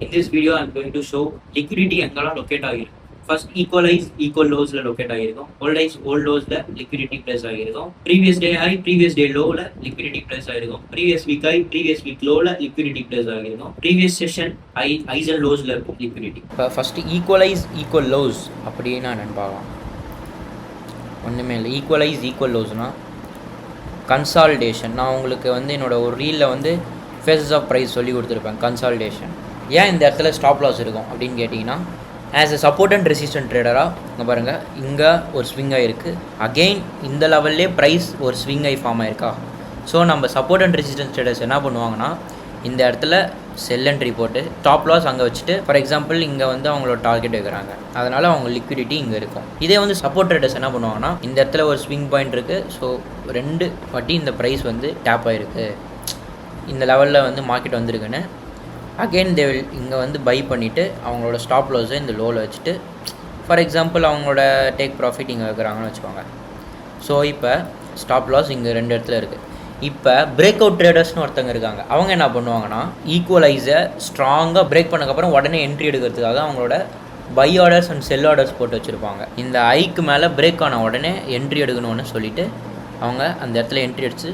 In this video, I'm going to show liquidity எங்கெல்லாம் locate ஆகிருக்கு. First equalize equal lows ல locate ஆகிருக்கும். Old lows ல liquidity place ஆகிருக்கும். Previous day high, previous day low ல liquidity place ஆகிருக்கும். Previous week high, previous week low ல liquidity place ஆகிருக்கும். Previous session highs and lows ல இருக்கும் liquidity. First equalize equal lows அப்படின்னா என்னன்னு பார்க்கலாம். ஒன்றுமே இல்லை. ஈக்குவலைஸ் ஈக்குவல் லோஸ்னா கன்சால்டேஷன். நான் உங்களுக்கு வந்து என்னோட ஒரு ரீலில் வந்து ஃபேஸஸ் ஆஃப் ப்ரைஸ் சொல்லி கொடுத்துருப்பேன். கன்சால்டேஷன் ஏன் இந்த இடத்துல ஸ்டாப் லாஸ் இருக்கும் அப்படின்னு கேட்டிங்கன்னா, as a support and resistant ட்ரேடராக இங்கே பாருங்கள், இங்கே ஒரு ஸ்விங் ஆகிருக்கு. அகெயின் இந்த லெவல்லே ப்ரைஸ் ஒரு ஸ்விங் ஆகி ஃபார்ம் ஆயிருக்கா. ஸோ நம்ம சப்போர்ட் அண்ட் ரெசிஸ்டன்ஸ் ட்ரேடர்ஸ் என்ன பண்ணுவாங்கன்னா, இந்த இடத்துல செல் என்ட்ரி போட்டு ஸ்டாப் லாஸ் அங்கே வச்சுட்டு, ஃபார் எக்ஸாம்பிள் இங்கே வந்து அவங்களோட டார்கெட் வைக்கிறாங்க, அதனால் அவங்க லிக்விடிட்டி இங்கே இருக்கும். இதே வந்து சப்போர்ட் ட்ரேடர்ஸ் என்ன பண்ணுவாங்கன்னா, இந்த இடத்துல ஒரு ஸ்விங் பாயிண்ட் இருக்குது, ஸோ 2 வாட்டி இந்த ப்ரைஸ் வந்து டேப் ஆகிருக்கு, இந்த லெவலில் வந்து மார்க்கெட் வந்திருக்குன்னு அகெயின் தே வில் இங்கே வந்து பை பண்ணிவிட்டு அவங்களோட ஸ்டாப் லாஸை இந்த லோவில் வச்சுட்டு, ஃபார் எக்ஸாம்பிள் அவங்களோட டேக் ப்ராஃபிட் இங்கே வைக்கிறாங்கன்னு வச்சுக்கோங்க. ஸோ இப்போ ஸ்டாப் லாஸ் இங்கே 2 இடத்துல இருக்குது. இப்போ பிரேக் அவுட் ட்ரேடர்ஸ்னு ஒருத்தங்க இருக்காங்க. அவங்க என்ன பண்ணுவாங்கன்னா, ஈக்குவலைஸை ஸ்ட்ராங்காக பிரேக் பண்ணக்கப்புறம் உடனே என்ட்ரி எடுக்கிறதுக்காக அவங்களோட buy orders and sell orders போட்டு வச்சுருப்பாங்க. இந்த ஐக்கு மேலே பிரேக் ஆன உடனே என்ட்ரி எடுக்கணும்னு சொல்லிவிட்டு அவங்க அந்த இடத்துல என்ட்ரி அடித்து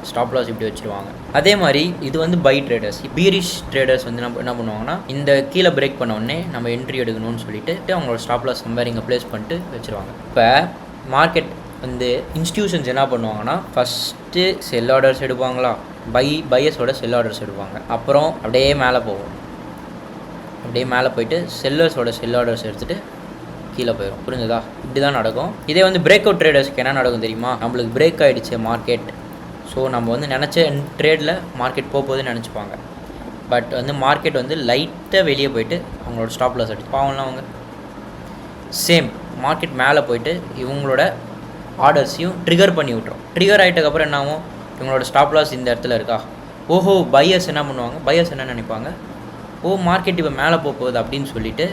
ஸ்டாப் லாஸ் இப்படி வச்சுருவாங்க. அதே மாதிரி இது வந்து பை ட்ரேடர்ஸ். பீரிஷ் ட்ரேடர்ஸ் வந்து என்ன பண்ணுவாங்கன்னா, இந்த கீழே பிரேக் பண்ண உடனே நம்ம என்ட்ரி எடுக்கணும்னு சொல்லிட்டு அவங்களோட ஸ்டாப் லாஸ் இங்கே ப்ளேஸ் பண்ணிட்டு வச்சுருவாங்க. இப்போ மார்க்கெட் வந்து இன்ஸ்டியூஷன்ஸ் என்ன பண்ணுவாங்கன்னா, ஃபஸ்ட்டு செல் ஆர்டர்ஸ் எடுப்பாங்களா, பையர்ஸோட செல் ஆர்டர்ஸ் எடுப்பாங்க. அப்புறம் அப்படியே மேலே போகும், அப்படியே மேலே போயிட்டு செல்லர்ஸோட செல் ஆர்டர்ஸ் எடுத்துகிட்டு கீழே போயிடும். புரிஞ்சுதா? இப்படி தான் நடக்கும். இதே வந்து பிரேக் அவுட் ட்ரேடர்ஸ்க்கு என்ன நடக்கும் தெரியுமா, நம்மளுக்கு பிரேக் ஆகிடுச்சு மார்க்கெட், ஸோ நம்ம வந்து நினச்ச ட்ரேடில் மார்க்கெட் போகுதுன்னு நினச்சிப்பாங்க. பட் வந்து மார்க்கெட் வந்து லைட்டாக வெளியே போயிட்டு அவங்களோட ஸ்டாப் லாஸ் அடிச்சு பாவம்லாம் அவங்க சேம் மார்க்கெட் மேலே போயிட்டு இவங்களோட ஆர்டர்ஸையும் ட்ரிகர் பண்ணி விட்ரும். ட்ரிகர் ஆகிட்டக்கப்புறம் என்ன ஆகும், இவங்களோட ஸ்டாப் லாஸ் இந்த இடத்துல இருக்கா, ஓஹோ பையர்ஸ் என்ன பண்ணுவாங்க, பையர்ஸ் என்ன நினைப்பாங்க, ஓ மார்க்கெட் இப்போ மேலே போகுது அப்படின்னு சொல்லிட்டு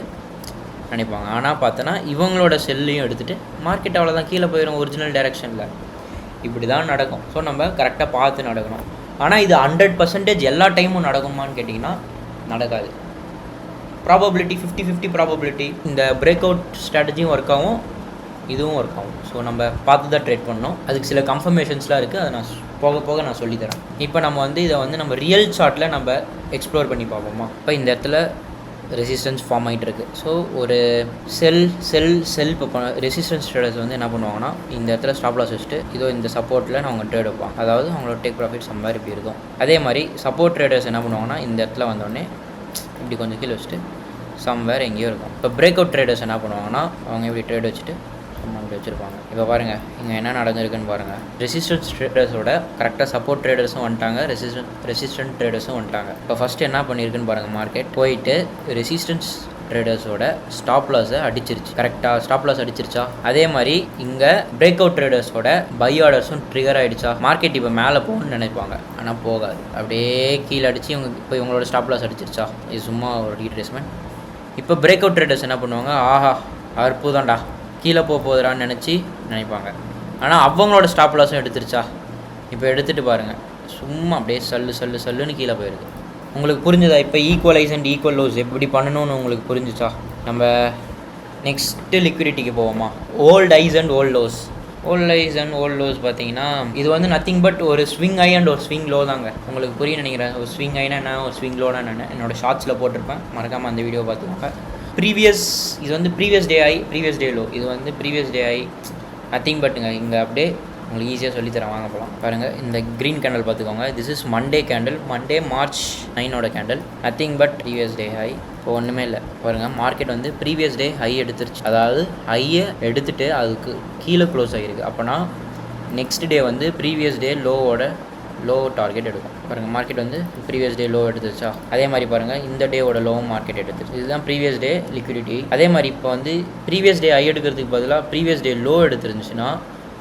நினைப்பாங்க. ஆனால் பார்த்தோன்னா இவங்களோட செல்லையும் எடுத்துகிட்டு மார்க்கெட் அவ்வளோதான் கீழே போயிடும் ஒரிஜினல் டைரெக்ஷனில். இப்படி தான் நடக்கும். ஸோ நம்ம கரெக்டாக பார்த்து நடக்கணும். ஆனால் இது 100% எல்லா டைமும் நடக்குமான்னு கேட்டிங்கன்னா நடக்காது. Probability 50-50 probability. இந்த பிரேக் அவுட் ஸ்ட்ராட்டஜியும் ஒர்க் ஆகும், இதுவும் ஒர்க் ஆகும். ஸோ நம்ம பார்த்து தான் ட்ரேட் பண்ணணும். அதுக்கு சில கன்ஃபர்மேஷன்ஸ்லாம் இருக்குது, அதை நான் போக போக நான் சொல்லித்தரேன். இப்போ நம்ம வந்து இதை வந்து நம்ம ரியல் சார்ட்டில் நம்ம எக்ஸ்ப்ளோர் பண்ணி பார்ப்போமா. இப்போ இந்த இடத்துல ரெசிஸ்டன்ஸ் ஃபார்ம் ஆகிட்டு இருக்குது. ஸோ ஒரு செல் இப்போ ரெசிஸ்டன்ஸ் ட்ரேடர்ஸ் வந்து என்ன பண்ணுவாங்கன்னா, இந்த இடத்துல ஸ்டாப் லாஸ் வச்சுட்டு இதோ இந்த சப்போர்ட்டில் அவங்க ட்ரேட் வைப்பாங்க. அதாவது அவங்களோட டேக் ப்ராஃபிட் சம்பார் இப்படி இருக்கும். அதே மாதிரி சப்போர்ட் ட்ரேடர்ஸ் என்ன பண்ணுவாங்கன்னா, இந்த இடத்துல வந்தோடனே இப்படி கொஞ்சம் கீழே வச்சுட்டு சம்வேர் எங்கேயோ இருக்கும். இப்போ பிரேக் அவுட் ட்ரேடர்ஸ் என்ன பண்ணுவாங்கன்னா, அவங்க இப்படி ட்ரேட் வச்சுட்டு அப்படி வச்சுருப்பாங்க. இப்போ பாருங்கள் இங்கே என்ன நடந்திருக்குன்னு பாருங்கள். ரெசிஸ்டன்ஸ் ட்ரேடர்ஸோட கரெக்டாக சப்போர்ட் ட்ரேடர்ஸும் வந்துட்டாங்க, ரெசிஸ்டன்ட் ட்ரேடர்ஸும் வந்துட்டாங்க. இப்போ ஃபஸ்ட்டு என்ன பண்ணியிருக்குன்னு பாருங்கள், மார்க்கெட் போயிட்டு ரெசிஸ்டன்ஸ் ட்ரேடர்ஸோட ஸ்டாப் லாஸை அடிச்சிருச்சு. கரெக்டாக ஸ்டாப் லாஸ் அடிச்சிருச்சா. அதே மாதிரி இங்கே பிரேக் அவுட் ட்ரேடர்ஸோட பை ஆர்டர்ஸும் ட்ரிகர் ஆகிடுச்சா. மார்க்கெட் இப்போ மேலே போகணும்னு நினைப்பாங்க, ஆனால் போகாது, அப்படியே கீழே அடித்து இப்போ இவங்களோட ஸ்டாப் லாஸ் அடிச்சிருச்சா. இது சும்மா ஒரு ரீட்ரேஸ்மெண்ட். இப்போ பிரேக் அவுட் ட்ரேடர்ஸ் என்ன பண்ணுவாங்க, ஆஹா அற்புதம்டா கீழே போகுதுடான்னு நினைப்பாங்க. ஆனால் அவங்களோட ஸ்டாப் லாஸும் எடுத்துருச்சா. இப்போ எடுத்துகிட்டு பாருங்கள், சும்மா அப்படியே சல்லுன்னு கீழே போயிருக்கு. உங்களுக்கு புரிஞ்சுதா? இப்போ ஈக்குவலைஸ் அண்ட் ஈக்குவல் லோஸ் எப்படி பண்ணணும்னு உங்களுக்கு புரிஞ்சுச்சா. நம்ம நெக்ஸ்ட்டு லிக்விடிட்டிக்கு போவோமா. Old highs and old lows. Old highs and old lows பார்த்தீங்கன்னா, இது வந்து நத்திங் பட் ஒரு ஸ்விங் ஐ அண்ட் ஒரு ஸ்விங் லோ தாங்க. உங்களுக்கு புரிய நினைக்கிறேன். ஒரு ஸ்விங் ஐனா என்ன, ஒரு ஸ்விங் லோனா என்ன, என்னோடய ஷார்ட்ஸில் போட்டிருப்பேன், மறக்காமல் அந்த வீடியோ பார்த்துக்கோங்க. இது வந்து previous day high, previous day low. இது வந்து ப்ரீவியஸ் டே ஹை, நத்திங் பட்டுங்க. இங்கே அப்படியே உங்களுக்கு ஈஸியாக சொல்லித்தரேன், வாங்க போகலாம். பாருங்கள் இந்த க்ரீன் கேண்டில் பார்த்துக்கோங்க. This is Monday candle, Monday March 9 candle. Nothing but previous day high. இப்போ ஒன்றுமே இல்லை பாருங்கள், மார்க்கெட் வந்து ப்ரீவியஸ் டே ஹை எடுத்துருச்சு. அதாவது ஹையை எடுத்துகிட்டு அதுக்கு கீழே க்ளோஸ் ஆகிருக்கு. அப்போனா நெக்ஸ்ட் டே வந்து ப்ரீவியஸ் டே லோ டார்கெட் எடுக்கும். பாருங்கள் மார்க்கெட் வந்து ப்ரீவியஸ் டே லோ எடுத்துருச்சா. அதே மாதிரி பாருங்கள் இந்த டேவோட லோவும் மார்க்கெட் எடுத்துருச்சு. இதுதான் ப்ரீவியஸ் டே லிக்விடிட்டி. அதே மாதிரி இப்போ வந்து ப்ரீவியஸ் டே ஹை எடுக்கிறதுக்கு பதிலாக ப்ரீவியஸ் டே லோ எடுத்துருந்துச்சுன்னா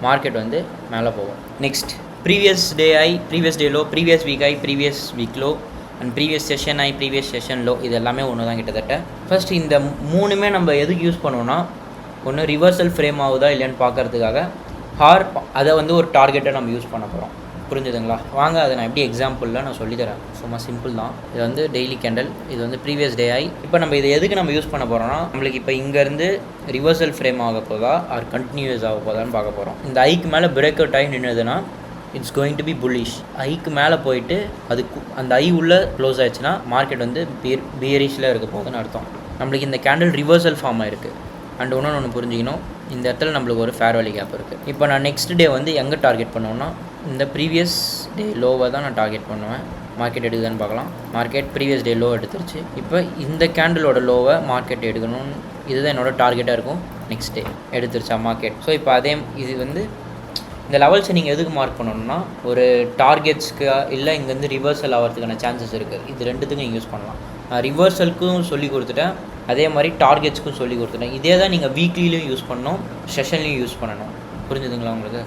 மார்க்கெட் வந்து மேலே போகும். Next previous day high, previous day low, previous week high, previous week low and previous session high, previous session low. இது எல்லாமே ஒன்று தான் கிட்டத்தட்ட. ஃபர்ஸ்ட் இந்த 3மே நம்ம எதுக்கு யூஸ் பண்ணுவோன்னா, ஒன்று ரிவர்சல் ஃப்ரேம் ஆகுதா இல்லையான்னு பார்க்கறதுக்காக, அதை வந்து ஒரு டார்கெட்டை நம்ம யூஸ் பண்ண போகிறோம். புரிஞ்சுதுங்களா? வாங்க அதை நான் எப்படி எக்ஸாம்பிளில் நான் சொல்லித்தரேன். சும்மா சிம்பிள் தான். இது வந்து டெய்லி கேண்டில், இது வந்து ப்ரீவியஸ் டே ஐ. இப்போ நம்ம இதை எதுக்கு நம்ம யூஸ் பண்ண போகிறோம்னா, நம்மளுக்கு இப்போ இங்கேருந்து ரிவர்சல் ஃப்ரேம் ஆக போதா ஆர் கண்டினியூஸ் ஆக போதான்னு பார்க்க போகிறோம். இந்த ஐக்கு மேலே பிரேக் அவுட் ஆகி நின்றுதுன்னா it's going to be bullish. ஐக்கு மேலே போயிட்டு அதுக்கு அந்த ஐ உள்ளே க்ளோஸ் ஆயிடுச்சுன்னா மார்க்கெட் வந்து பியரிஷில் இருக்க போகுதுன்னு அர்த்தம். நம்மளுக்கு இந்த கேண்டில் ரிவர்சல் ஃபார்ம் ஆகிருக்கு. அண்ட் ஒன்று புரிஞ்சிக்கணும், இந்த இடத்துல நம்மளுக்கு ஒரு ஃபேர் வேல்யூ கேப் இருக்குது. இப்போ நான் நெக்ஸ்ட் டே வந்து எங்கே டார்கெட் பண்ணுவேன்னா, இந்த ப்ரீவியஸ் டே லோவை தான் நான் டார்கெட் பண்ணுவேன். மார்க்கெட் எடுக்குதுன்னு பார்க்கலாம். மார்க்கெட் ப்ரீவியஸ் டே லோ எடுத்துருச்சு. இப்போ இந்த கேண்டிலோட லோவை மார்க்கெட் எடுக்கணும்னு இதுதான் என்னோடய டார்கெட்டாக இருக்கும். நெக்ஸ்ட் டே எடுத்துருச்சா மார்க்கெட். ஸோ இப்போ அதே இது வந்து இந்த லெவல்ஸை நீங்கள் எதுக்கு மார்க் பண்ணணும்னா, ஒரு டார்கெட்ஸ்க்கு இல்லை இங்கேருந்து ரிவர்சல் ஆகிறதுக்கான சான்சஸ் இருக்குது. இது ரெண்டுத்துக்கும் நீங்கள் யூஸ் பண்ணலாம். நான் ரிவர்சலுக்கும் சொல்லி கொடுத்துட்டேன், அதே மாதிரி டார்கெட்ஸ்க்கும் சொல்லி கொடுத்துட்டேன். இதே தான் நீங்கள் வீக்லிலையும் யூஸ் பண்ணணும், செஷன்லையும் யூஸ் பண்ணணும். புரிஞ்சுதுங்களா உங்களுக்கு?